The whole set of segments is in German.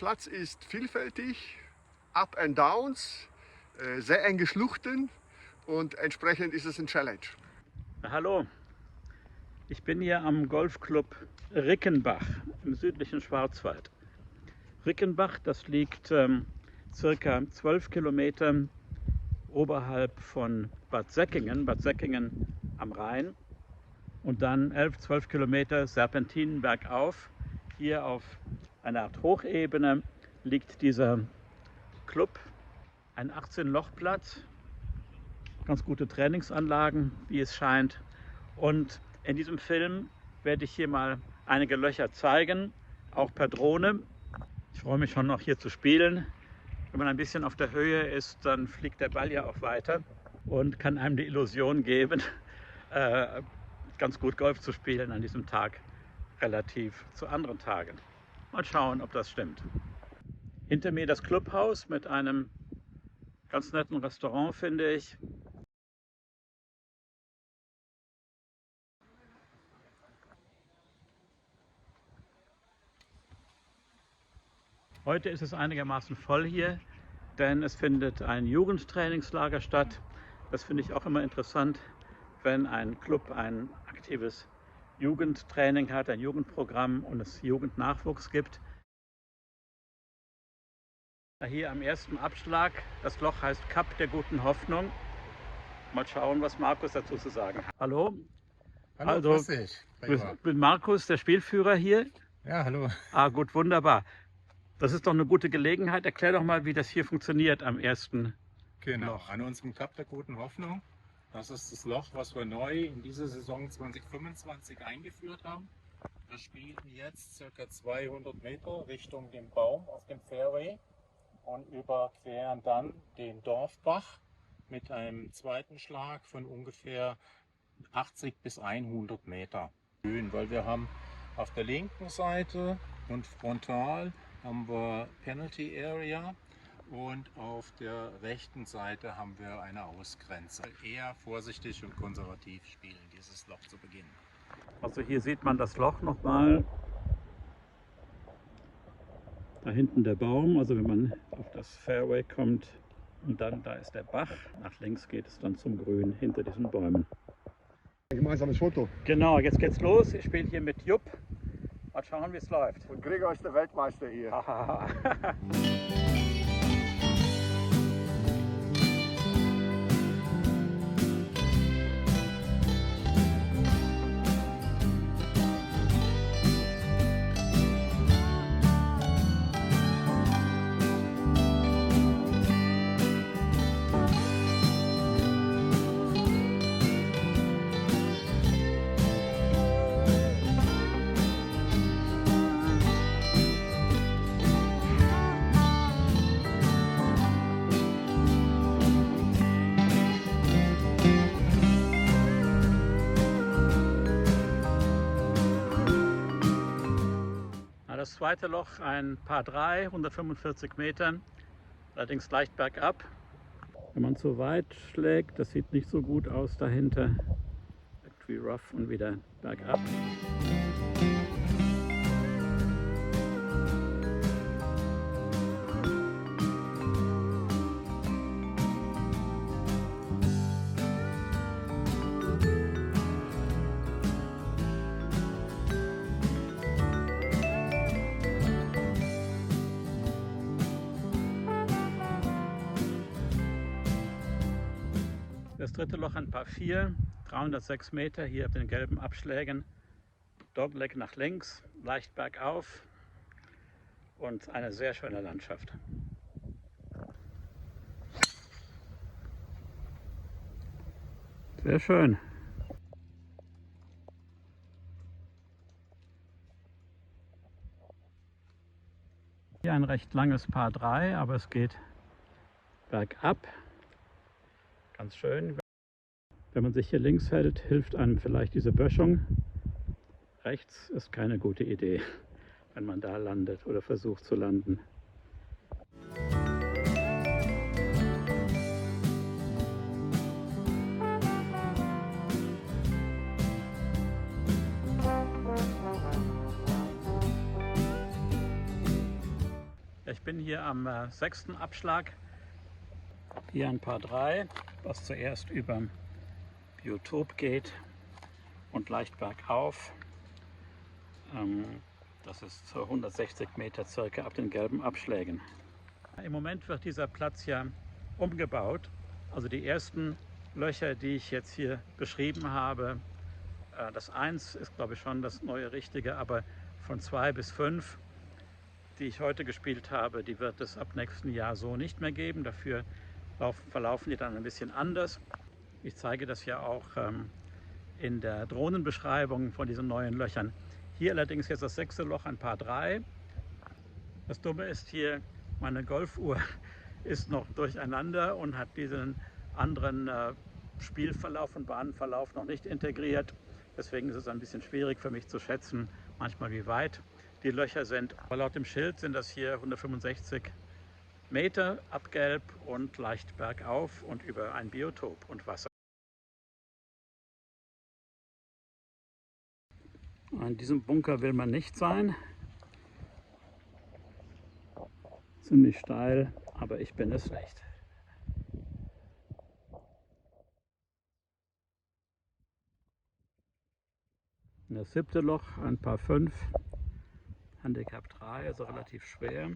Platz ist vielfältig, Up and Downs, sehr enge Schluchten und entsprechend ist es ein Challenge. Hallo, ich bin hier am Golfclub Rickenbach im südlichen Schwarzwald. Rickenbach, das liegt circa 12 Kilometer oberhalb von Bad Säckingen am Rhein und dann 11, 12 Kilometer Serpentinen bergauf. Hier auf einer Art Hochebene liegt dieser Club, ein 18-Loch-Platz, ganz gute Trainingsanlagen, wie es scheint. Und in diesem Film werde ich hier mal einige Löcher zeigen, auch per Drohne. Ich freue mich schon noch hier zu spielen. Wenn man ein bisschen auf der Höhe ist, dann fliegt der Ball ja auch weiter und kann einem die Illusion geben, ganz gut Golf zu spielen an diesem Tag relativ zu anderen Tagen. Mal schauen, ob das stimmt. Hinter mir das Clubhaus mit einem ganz netten Restaurant, finde ich. Heute ist es einigermaßen voll hier, denn es findet ein Jugendtrainingslager statt. Das finde ich auch immer interessant, wenn ein Club ein aktives Jugendtraining hat, ein Jugendprogramm und es Jugendnachwuchs gibt. Hier am ersten Abschlag, das Loch heißt Kap der guten Hoffnung. Mal schauen, was Markus dazu zu sagen hat. Hallo? Hallo, Also, grüß dich. ich bin Markus, der Spielführer hier. Ja, hallo. Ah, gut, wunderbar. Das ist doch eine gute Gelegenheit. Erklär doch mal, wie das hier funktioniert am ersten Genau, Loch. an unserem Kap der guten Hoffnung. Das ist das Loch, was wir neu in dieser Saison 2025 eingeführt haben. Wir spielen jetzt ca. 200 Meter Richtung dem Baum auf dem Fairway und überqueren dann den Dorfbach mit einem zweiten Schlag von ungefähr 80 bis 100 Meter. Weil wir haben auf der linken Seite und frontal haben wir Penalty Area und auf der rechten Seite haben wir eine Ausgrenze. Eher vorsichtig und konservativ spielen, dieses Loch zu beginnen. Also hier sieht man das Loch nochmal. Da hinten der Baum, also wenn man auf das Fairway kommt und dann da ist der Bach. Nach links geht es dann zum Grün hinter diesen Bäumen. Ein gemeinsames Foto. Genau, jetzt geht's los. Ich spiele hier mit Jupp. Mal schauen, wie es läuft. Und Gregor ist der Weltmeister hier. Das zweite Loch ein Par 3, 145 Metern, allerdings leicht bergab. Wenn man zu weit schlägt, das sieht nicht so gut aus dahinter. Irgendwie rough und wieder bergab. Das dritte Loch ein Par 4, 306 Meter, hier auf den gelben Abschlägen. Dogleg nach links, leicht bergauf und eine sehr schöne Landschaft. Sehr schön. Hier ein recht langes Par 3, aber es geht bergab. Ganz schön. Wenn man sich hier links hält, hilft einem vielleicht diese Böschung. Rechts ist keine gute Idee, wenn man da landet oder versucht zu landen. Ich bin hier am 6. Abschlag. Hier ein Paar 3, was zuerst über Biotop geht und leicht bergauf. Das ist so 160 Meter circa ab den gelben Abschlägen. Im Moment wird dieser Platz ja umgebaut. Also die ersten Löcher, die ich jetzt hier beschrieben habe, das 1 ist glaube ich schon das neue Richtige, aber von 2 bis 5, die ich heute gespielt habe, die wird es ab nächsten Jahr so nicht mehr geben. Dafür verlaufen die dann ein bisschen anders. Ich zeige das ja auch in der Drohnenbeschreibung von diesen neuen Löchern. Hier allerdings jetzt das 6. Loch, ein Paar 3. Das Dumme ist hier, meine Golfuhr ist noch durcheinander und hat diesen anderen Spielverlauf und Bahnenverlauf noch nicht integriert. Deswegen ist es ein bisschen schwierig für mich zu schätzen, manchmal wie weit die Löcher sind. Aber laut dem Schild sind das hier 165 Meter ab Gelb und leicht bergauf und über ein Biotop und Wasser. In diesem Bunker will man nicht sein. Ziemlich steil, aber ich bin es nicht. Das 7. Loch, ein Paar 5, Handicap 3, also relativ schwer.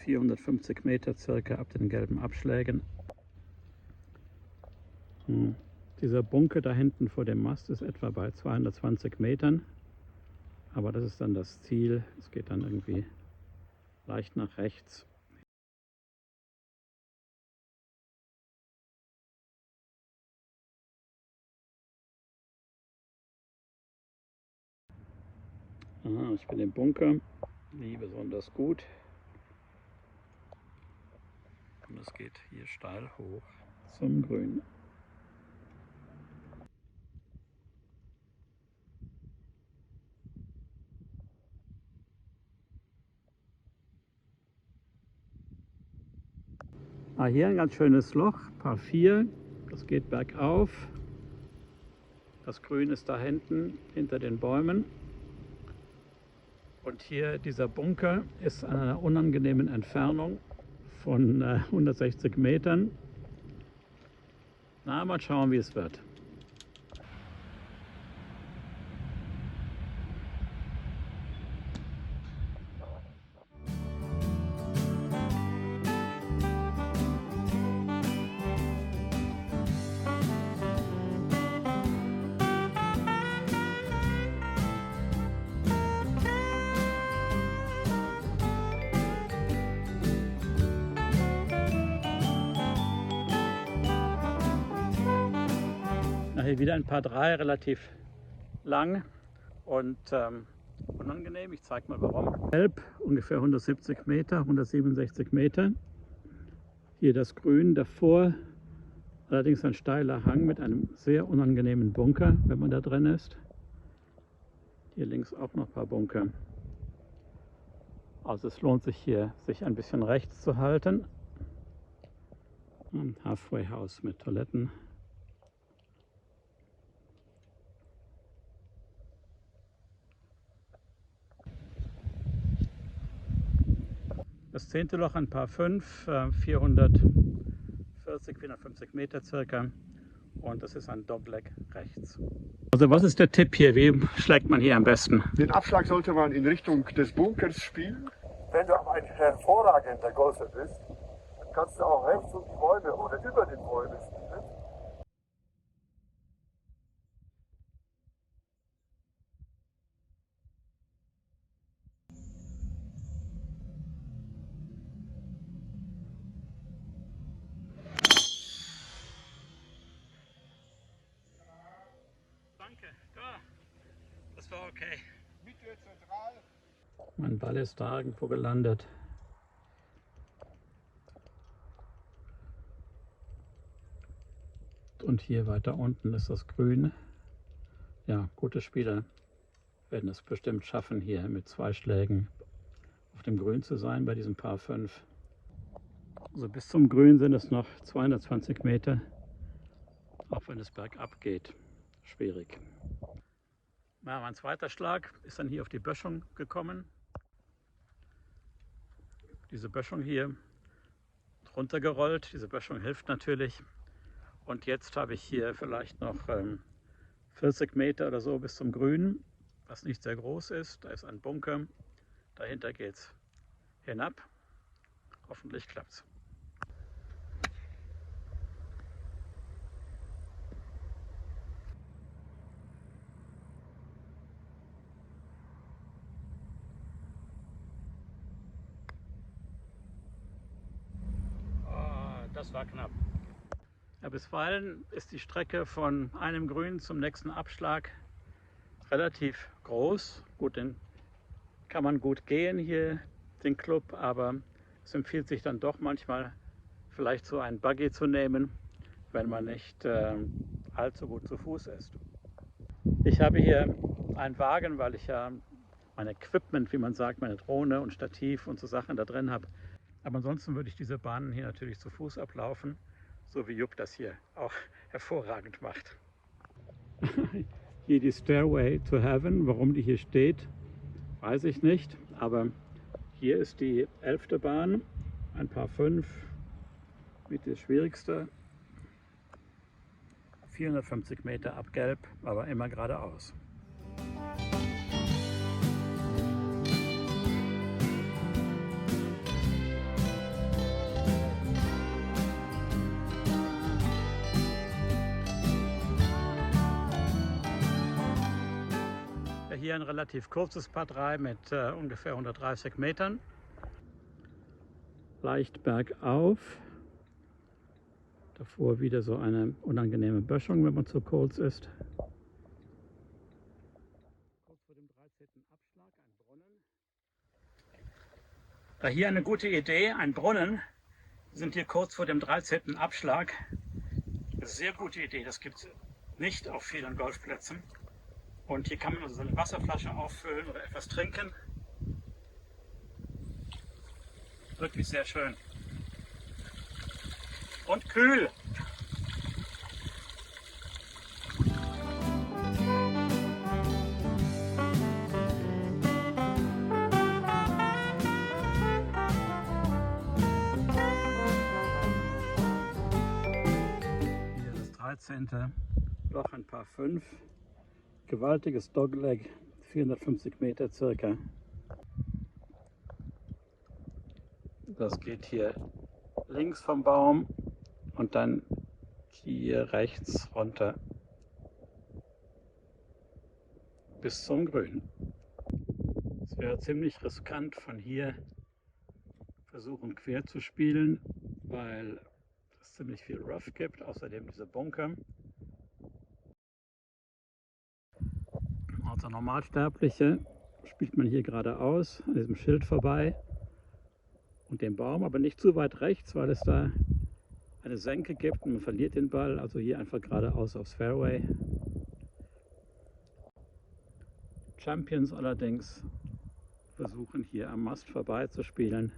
450 Meter circa ab den gelben Abschlägen. Dieser Bunker da hinten vor dem Mast ist etwa bei 220 Metern. Aber das ist dann das Ziel. Es geht dann irgendwie leicht nach rechts. Ich bin im Bunker, nie besonders gut. Und es geht hier steil hoch zum Grün. Hier ein ganz schönes Loch, Paar 4. Das geht bergauf. Das Grün ist da hinten hinter den Bäumen. Und hier dieser Bunker ist an einer unangenehmen Entfernung von 160 Metern. Na, mal schauen, wie es wird. Hier wieder ein Paar 3, relativ lang und unangenehm. Ich zeige mal warum. Gelb, ungefähr 170 Meter, 167 Meter. Hier das Grün davor, allerdings ein steiler Hang mit einem sehr unangenehmen Bunker, wenn man da drin ist. Hier links auch noch ein paar Bunker. Also es lohnt sich hier, sich ein bisschen rechts zu halten. Ein Halfway House mit Toiletten. Das 10. Loch, ein Paar 5, 440, 450 Meter circa. Und das ist ein Dogleg rechts. Also was ist der Tipp hier? Wie schlägt man hier am besten? Den Abschlag sollte man in Richtung des Bunkers spielen. Wenn du aber ein hervorragender Golfer bist, dann kannst du auch rechts um die Bäume oder über den Bäumen spielen. Danke, das war okay. Mitte zentral. Mein Ball ist da irgendwo gelandet. Und hier weiter unten ist das Grün. Ja, gute Spieler werden es bestimmt schaffen, hier mit 2 Schlägen auf dem Grün zu sein bei diesem Paar 5. Also bis zum Grün sind es noch 220 Meter, auch wenn es bergab geht. Schwierig. Ja, mein zweiter Schlag ist dann hier auf die Böschung gekommen. diese Böschung hier drunter gerollt. Diese Böschung hilft natürlich. Und jetzt habe ich hier vielleicht noch 40 Meter oder so bis zum Grünen, was nicht sehr groß ist. Da ist ein Bunker. Dahinter geht es hinab. Hoffentlich klappt's. Das war knapp. Ja, bisweilen ist die Strecke von einem Grün zum nächsten Abschlag relativ groß. Gut, den kann man gut gehen hier, den Club, aber es empfiehlt sich dann doch manchmal vielleicht so einen Buggy zu nehmen, wenn man nicht allzu gut zu Fuß ist. Ich habe hier einen Wagen, weil ich ja mein Equipment, wie man sagt, meine Drohne und Stativ und so Sachen da drin habe. Aber ansonsten würde ich diese Bahnen hier natürlich zu Fuß ablaufen, so wie Jupp das hier auch hervorragend macht. Hier die Stairway to Heaven, warum die hier steht, weiß ich nicht. Aber hier ist die 11. Bahn, ein paar 5, mit der schwierigste. 450 Meter ab Gelb, aber immer geradeaus. Hier ein relativ kurzes Par 3 mit ungefähr 130 Metern. Leicht bergauf. Davor wieder so eine unangenehme Böschung, wenn man zu kurz ist. Kurz vor dem 13. Abschlag ein Brunnen. Da hier eine gute Idee, ein Brunnen. Wir sind hier kurz vor dem 13. Abschlag. Eine sehr gute Idee, das gibt es nicht auf vielen Golfplätzen. Und hier kann man also eine Wasserflasche auffüllen oder etwas trinken. Wirklich sehr schön. Und kühl. Hier das 13. Loch, ein Par 5. Gewaltiges Dogleg, 450 Meter circa. Das geht hier links vom Baum und dann hier rechts runter bis zum Grün. Es wäre ziemlich riskant, von hier versuchen quer zu spielen, weil es ziemlich viel Rough gibt, außerdem diese Bunker. Als Normalsterbliche spielt man hier geradeaus an diesem Schild vorbei und dem Baum, aber nicht zu weit rechts, weil es da eine Senke gibt und man verliert den Ball. Also hier einfach geradeaus aufs Fairway. Champions allerdings versuchen hier am Mast vorbei zu spielen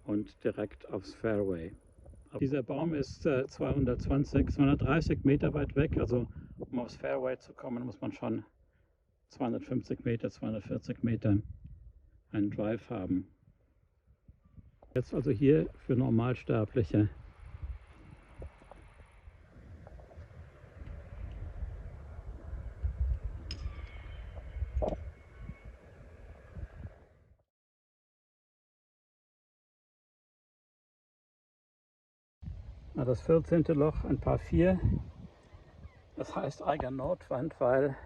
und direkt aufs Fairway. Dieser Baum ist 230 Meter weit weg, also um aufs Fairway zu kommen, muss man schon 250 Meter, 240 Meter einen Drive haben. Jetzt also hier für Normalsterbliche. Das 14. Loch, ein Par 4. Das heißt Eiger Nordwand, weil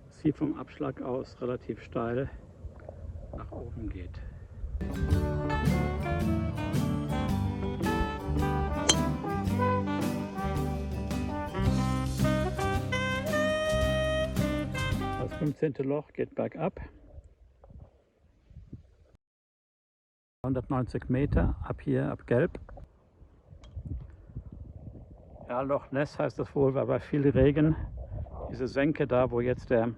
es hier vom Abschlag aus relativ steil nach oben geht. Das 15. Loch geht bergab. 190 Meter ab hier, ab Gelb. Ja, Loch Ness heißt das wohl, weil bei viel Regen diese Senke da, wo jetzt der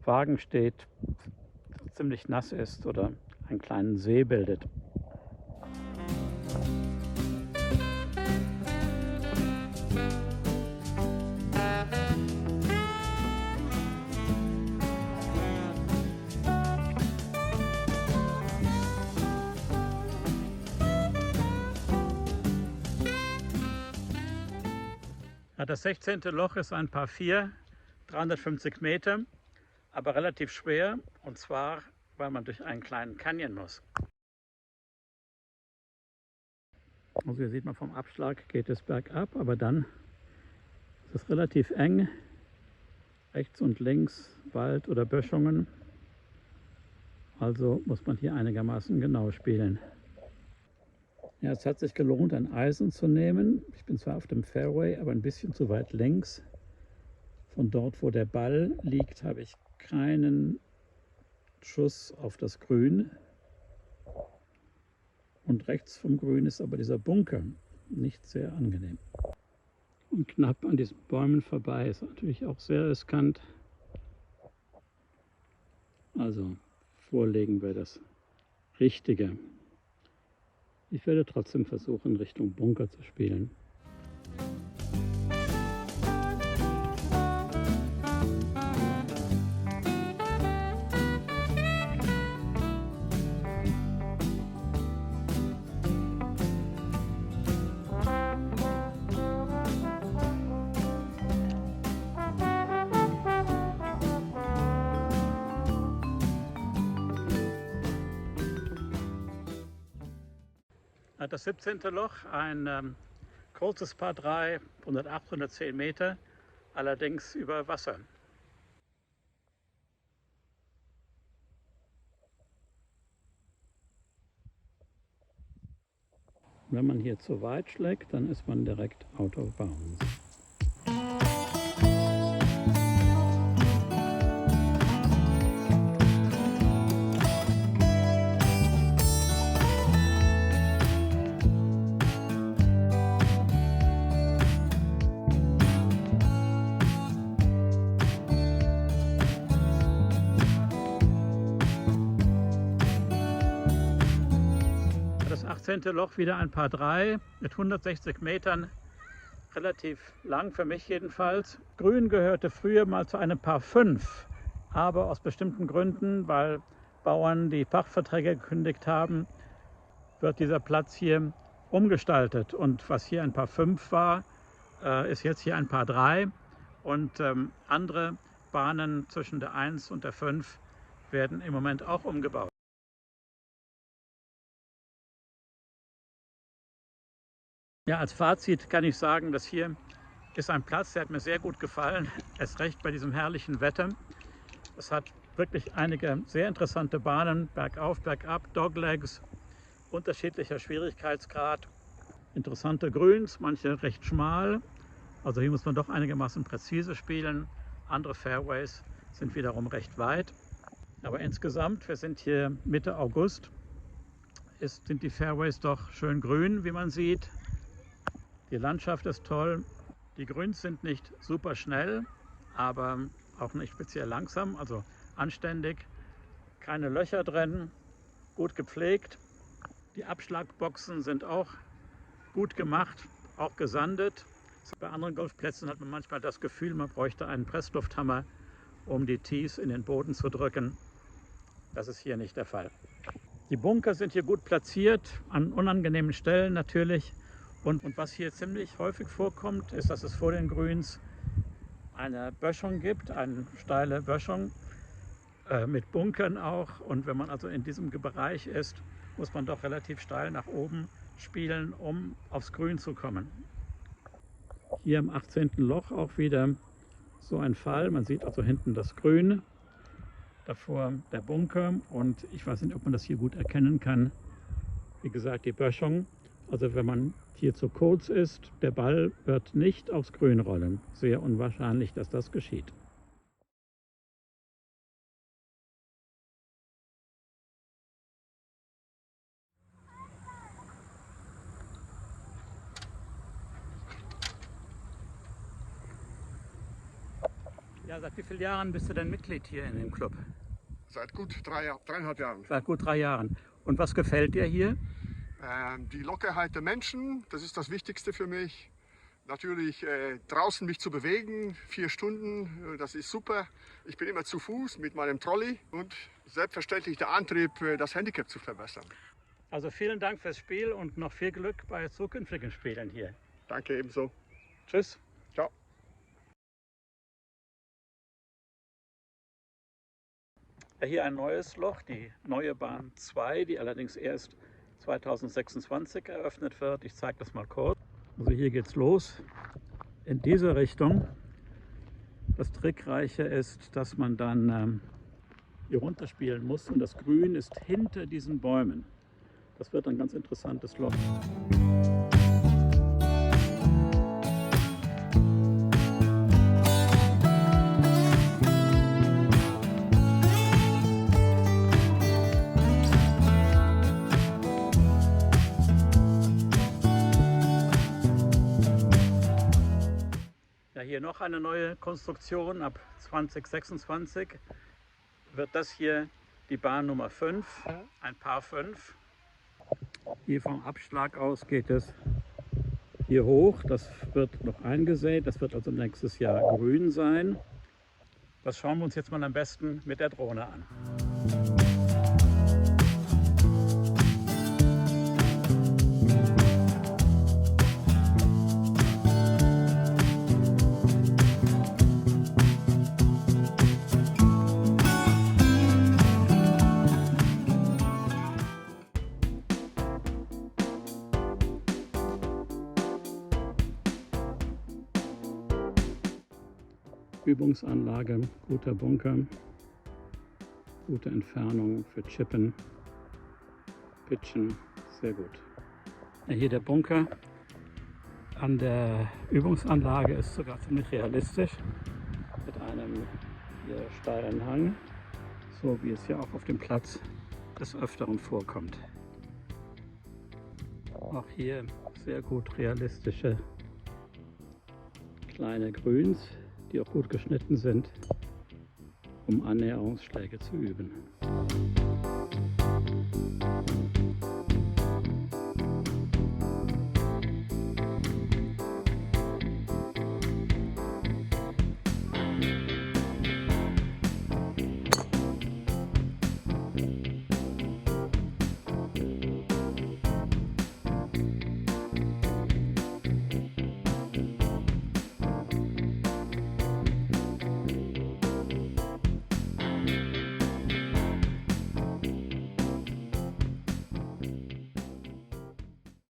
Wagen steht, ziemlich nass ist oder einen kleinen See bildet. Das 16. Loch ist ein Par 4, 350 Meter, aber relativ schwer, und zwar, weil man durch einen kleinen Canyon muss. Also hier sieht man, vom Abschlag geht es bergab, aber dann ist es relativ eng. Rechts und links Wald oder Böschungen. Also muss man hier einigermaßen genau spielen. Ja, es hat sich gelohnt, ein Eisen zu nehmen. Ich bin zwar auf dem Fairway, aber ein bisschen zu weit links. Von dort, wo der Ball liegt, habe ich keinen Schuss auf das Grün. Und rechts vom Grün ist aber dieser Bunker, nicht sehr angenehm. Und knapp an diesen Bäumen vorbei ist natürlich auch sehr riskant. Also vorlegen wir das Richtige. Ich werde trotzdem versuchen, Richtung Bunker zu spielen. Das 17. Loch, ein kurzes Par 3, 108, 110 Meter, allerdings über Wasser. Wenn man hier zu weit schlägt, dann ist man direkt out of bounds. Das 18. Loch wieder ein Par 3 mit 160 Metern, relativ lang für mich jedenfalls. Grün gehörte früher mal zu einem Par 5, aber aus bestimmten Gründen, weil Bauern die Pachtverträge gekündigt haben, wird dieser Platz hier umgestaltet. Und was hier ein Par 5 war, ist jetzt hier ein Par 3. Und andere Bahnen zwischen der 1 und der 5 werden im Moment auch umgebaut. Ja, als Fazit kann ich sagen, dass hier ist ein Platz, der hat mir sehr gut gefallen. Erst recht bei diesem herrlichen Wetter. Es hat wirklich einige sehr interessante Bahnen, bergauf, bergab, Doglegs, unterschiedlicher Schwierigkeitsgrad, interessante Grüns, manche recht schmal. Also hier muss man doch einigermaßen präzise spielen. Andere Fairways sind wiederum recht weit. Aber insgesamt, wir sind hier Mitte August, sind die Fairways doch schön grün, wie man sieht. Die Landschaft ist toll. Die Grüns sind nicht super schnell, aber auch nicht speziell langsam, also anständig. Keine Löcher drin, gut gepflegt. Die Abschlagboxen sind auch gut gemacht, auch gesandet. Bei anderen Golfplätzen hat man manchmal das Gefühl, man bräuchte einen Presslufthammer, um die Tees in den Boden zu drücken. Das ist hier nicht der Fall. Die Bunker sind hier gut platziert, an unangenehmen Stellen natürlich. Und was hier ziemlich häufig vorkommt, ist, dass es vor den Grüns eine Böschung gibt, eine steile Böschung mit Bunkern auch. Und wenn man also in diesem Bereich ist, muss man doch relativ steil nach oben spielen, um aufs Grün zu kommen. Hier im 18. Loch auch wieder so ein Fall. Man sieht also hinten das Grün, davor der Bunker und ich weiß nicht, ob man das hier gut erkennen kann. Wie gesagt, die Böschung. Also wenn man hier zu kurz ist, der Ball wird nicht aufs Grün rollen. Sehr unwahrscheinlich, dass das geschieht. Ja, seit wie vielen Jahren bist du denn Mitglied hier in dem Club? Seit gut 3,5 Jahren. Seit gut 3 Jahren. Und was gefällt dir hier? Die Lockerheit der Menschen, das ist das Wichtigste für mich. Natürlich draußen mich zu bewegen, 4 Stunden, das ist super. Ich bin immer zu Fuß mit meinem Trolley und selbstverständlich der Antrieb, das Handicap zu verbessern. Also vielen Dank fürs Spiel und noch viel Glück bei zukünftigen Spielen hier. Danke ebenso. Tschüss. Ciao. Ja, hier ein neues Loch, die neue Bahn 2, die allerdings erst 2026 eröffnet wird. Ich zeige das mal kurz. Also hier geht's los in diese Richtung. Das Trickreiche ist, dass man dann hier runterspielen muss und das Grün ist hinter diesen Bäumen. Das wird ein ganz interessantes Loch. Ja, hier noch eine neue Konstruktion. Ab 2026 wird das hier die Bahn Nummer 5, ein Paar 5. Hier vom Abschlag aus geht es hier hoch. Das wird noch eingesät. Das wird also nächstes Jahr grün sein. Das schauen wir uns jetzt mal am besten mit der Drohne an. Übungsanlage, guter Bunker, gute Entfernung für Chippen, Pitchen, sehr gut. Ja, hier der Bunker an der Übungsanlage ist sogar ziemlich realistisch mit einem hier steilen Hang, so wie es ja auch auf dem Platz des Öfteren vorkommt. Auch hier sehr gut realistische kleine Grüns, die auch gut geschnitten sind, um Annäherungsschläge zu üben.